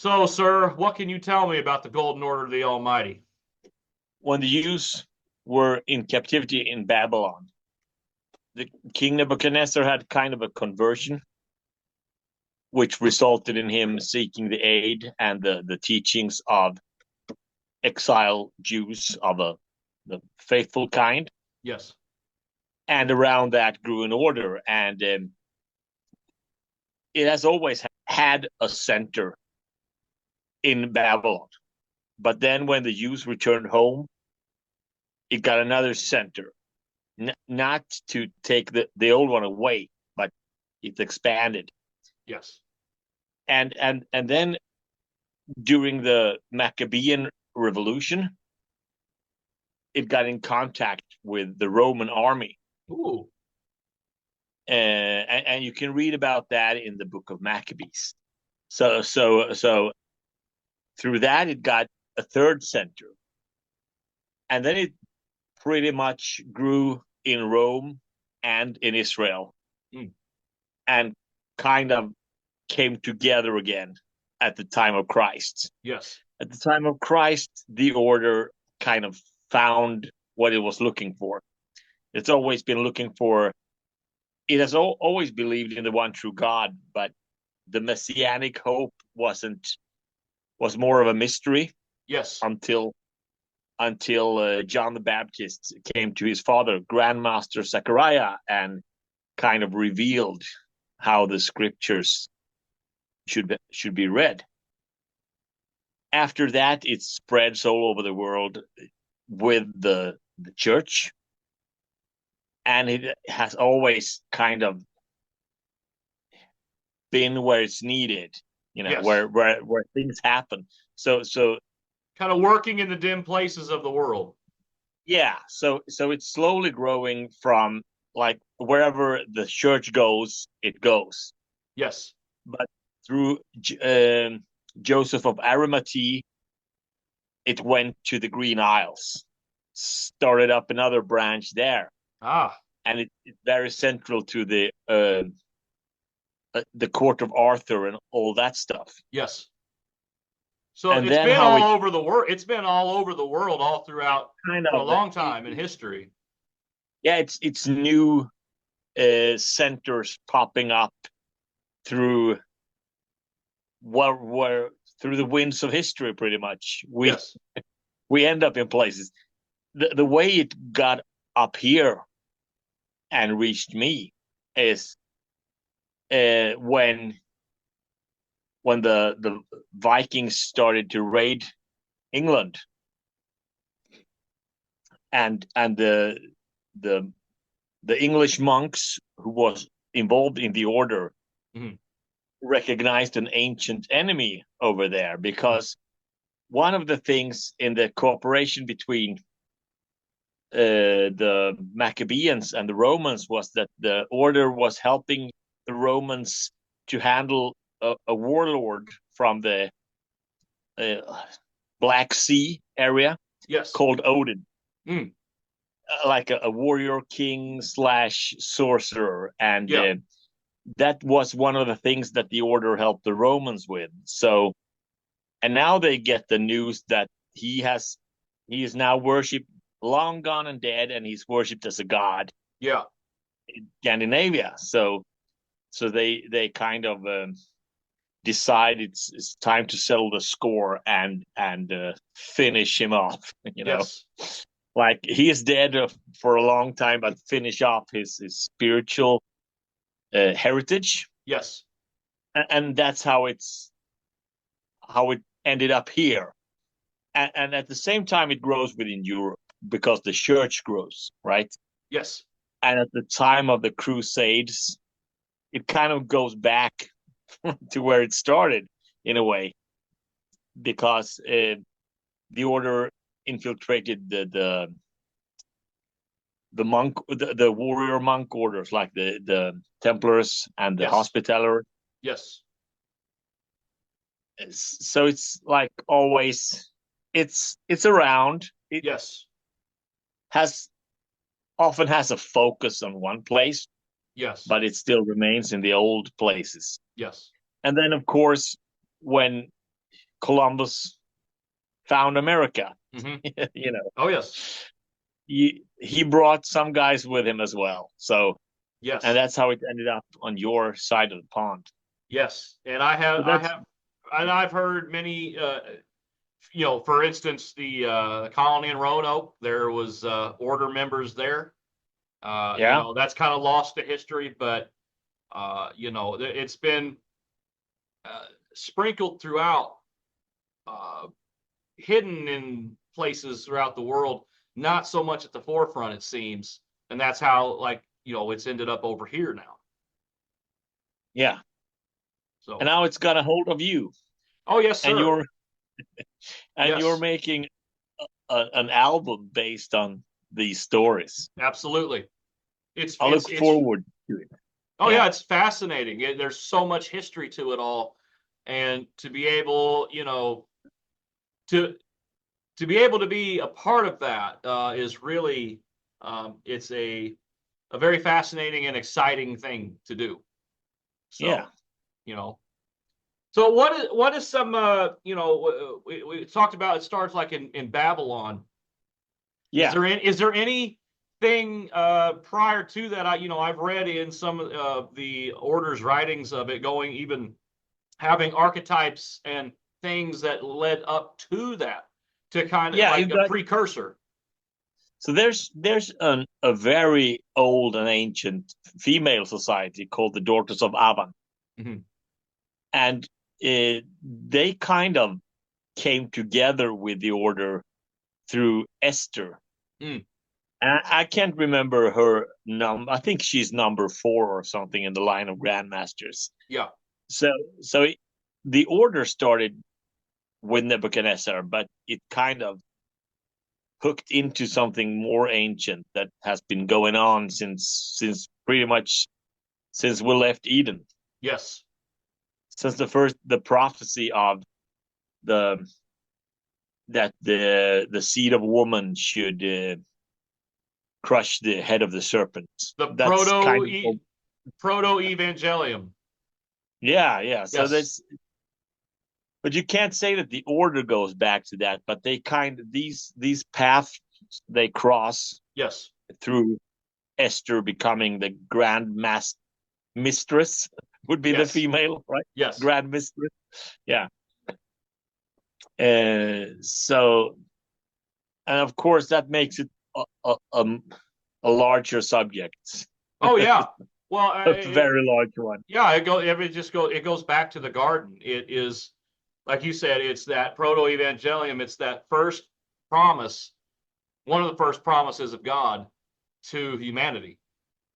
So, sir, what can you tell me about the Golden Order of the Almighty? When the Jews were in captivity in Babylon, the King Nebuchadnezzar had kind of a conversion, which resulted in him seeking the aid and the teachings of exile Jews of the faithful kind. Yes. And around that grew an order. And it has always had a center in Babylon. But then when the Jews returned home, it got another center, not to take the old one away, but it expanded. Yes. And then during the Maccabean Revolution, it got in contact with the Roman army. Ooh. And you can read about that in the book of Maccabees. So through that, it got a third center. And then it pretty much grew in Rome and in Israel, and kind of came together again at the time of Christ. Yes. At the time of Christ, the order kind of found what it was looking for. It's always been looking for, it has always believed in the one true God, but the messianic hope was more of a mystery Yes. until John the Baptist came to his father, Grandmaster Zechariah, and kind of revealed how the scriptures should be read. After that, it spreads all over the world with the church, and it has always kind of been where it's needed, Yes. where things happen. So kind of working in the dim places of the world. yeah, so it's slowly growing from, like, wherever the church goes, it goes. Yes. But through Joseph of Arimathea, it went to the Green Isles, started up another branch there, Ah. and it's very central to the court of Arthur and all that stuff. Yes. So And it's then been how it all over the world. It's been all over the world, all throughout kind for a of long time in history. yeah, it's new centers popping up through where through the winds of history. Pretty much, Yes. we end up in places. The way it got up here and reached me is when the Vikings started to raid England, and the English monks who was involved in the order recognized an ancient enemy over there, because one of the things in the cooperation between the Maccabeans and the Romans was that the order was helping the Romans to handle a warlord from the Black Sea area Yes. called Odin, Mm. like a warrior king slash sorcerer, and Yeah. that was one of the things that the order helped the Romans with. So, and now they get the news that he is now worshipped, long gone and dead, and he's worshipped as a god Yeah. in Scandinavia. So they kind of decide it's time to settle the score and finish him off. Yes. Like, he is dead for a long time, but finish off his spiritual heritage, Yes. and that's how it ended up here. And at the same time, it grows within Europe because the church grows, right? Yes. And at the time of the Crusades, it kind of goes back to where it started in a way, because the order infiltrated the monk, the warrior monk orders, like the Templars and the Yes. Hospitaller. Yes. So it's like always, it's around. It Yes. has often has a focus on one place, Yes. but it still remains in the old places. Yes. And then, of course, when Columbus found America. Hmm. You know, Oh yes, he brought some guys with him as well. So, and yes, that's how it ended up on your side of the pond. yes. And So that's I've heard many. For instance, the colony in Roanoke, there was order members there. yeah, That's kind of lost to history, but it's been sprinkled throughout, uh, hidden in places throughout the world, not so much at the forefront, it seems. And that's how, it's ended up over here now. yeah. And So, now it's got a hold of you, oh yes, and sir. you're Yes, making an album based on these stories. absolutely. I look forward to it. Oh Yeah, yeah, it's fascinating. There's so much history to it all, and to be able, to be able to be a part of that is really, it's a very fascinating and exciting thing to do. yeah, So, you know, so what is some we talked about it starts like in Babylon. yeah. Is there anything prior to that? I've read in some of the order's writings of it going even having archetypes and things that led up to that, to kind of Yeah, like you a got precursor. so there's a very old and ancient female society called the Daughters of Avan, Hmm. and they kind of came together with the order through Esther. Mm, I can't remember her number. I think she's number 4 or something in the line of grandmasters. yeah. So so the order started with Nebuchadnezzar, but it kind of hooked into something more ancient that has been going on since pretty much since we left Eden. Yes. Since the prophecy of the that the seed of woman should crush the head of the serpent. The That's kind of proto evangelium. yeah. So Yes. that's but you can't say that the order goes back to that. But they kind of these paths they cross Yes. through Esther becoming the grand mistress would be the Yes. female, right? Yes. Grand mistress. Yeah. So, and of course, that makes it a larger subject, Oh yeah. Well, a very large one. yeah. It goes back to the garden. It is, like you said, it's that proto evangelium. It's that first promise, one of the first promises of God to humanity.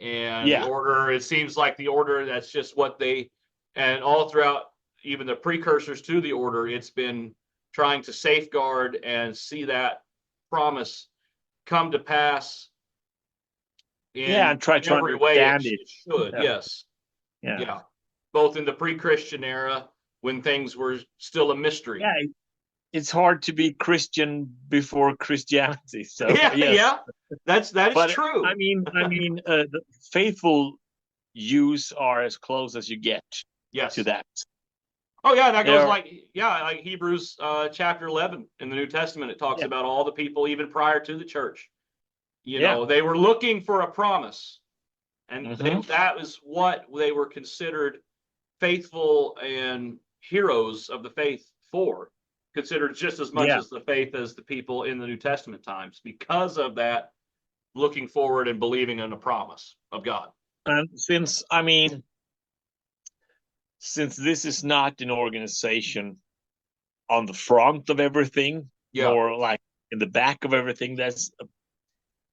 And the Yeah, order, it seems like the order, that's just what they, and all throughout even the precursors to the order, it's been trying to safeguard and see that promise come to pass yeah, in and try to every way understand it. it should. Yeah, Yes. yeah, Yeah. Both in the pre-Christian era when things were still a mystery. yeah. It's hard to be Christian before Christianity. So Yeah, yes, yeah. That is but true. the faithful Jews are as close as you get to Yes. that. Oh yeah, that goes They're like, yeah, like Hebrews chapter 11 in the New Testament. It talks yeah, about all the people even prior to the church. yeah. They were looking for a promise, and Hmm. that was what they were considered faithful and heroes of the faith for, considered just as much Yeah. as the faith as the people in the New Testament times, because of that looking forward and believing in a promise of God. And since this is not an organization on the front of everything, Yeah. more like in the back of everything, there's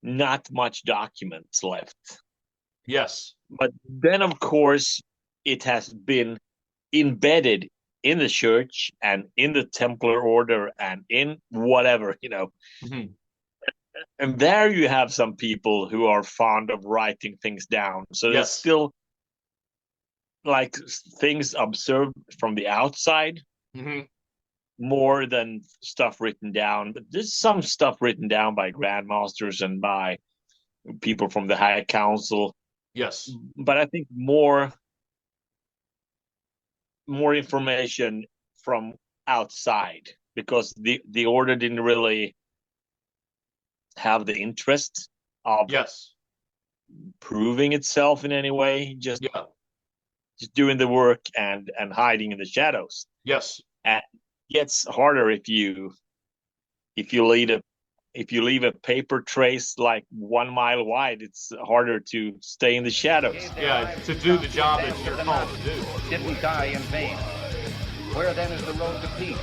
not much documents left. Yes. But then, of course, it has been embedded in the church and in the Templar order and in whatever. Hmm. And there you have some people who are fond of writing things down. So there's Yes. still like things observed from the outside Hmm. more than stuff written down. But there's some stuff written down by grandmasters and by people from the High Council. Yes. But I think more information from outside, because the order didn't really have the interest of Yes. proving itself in any way, just doing the work and hiding in the shadows. Yes. And it gets harder if you leave a paper trace like 1 mile wide. It's harder to stay in the shadows. Yeah, to do the job that you're called to do. Didn't die in vain. Where then is the road to peace?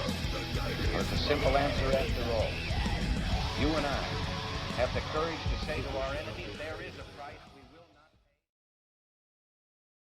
Or the simple answer after all? You and I have the courage to say to our enemies, there is a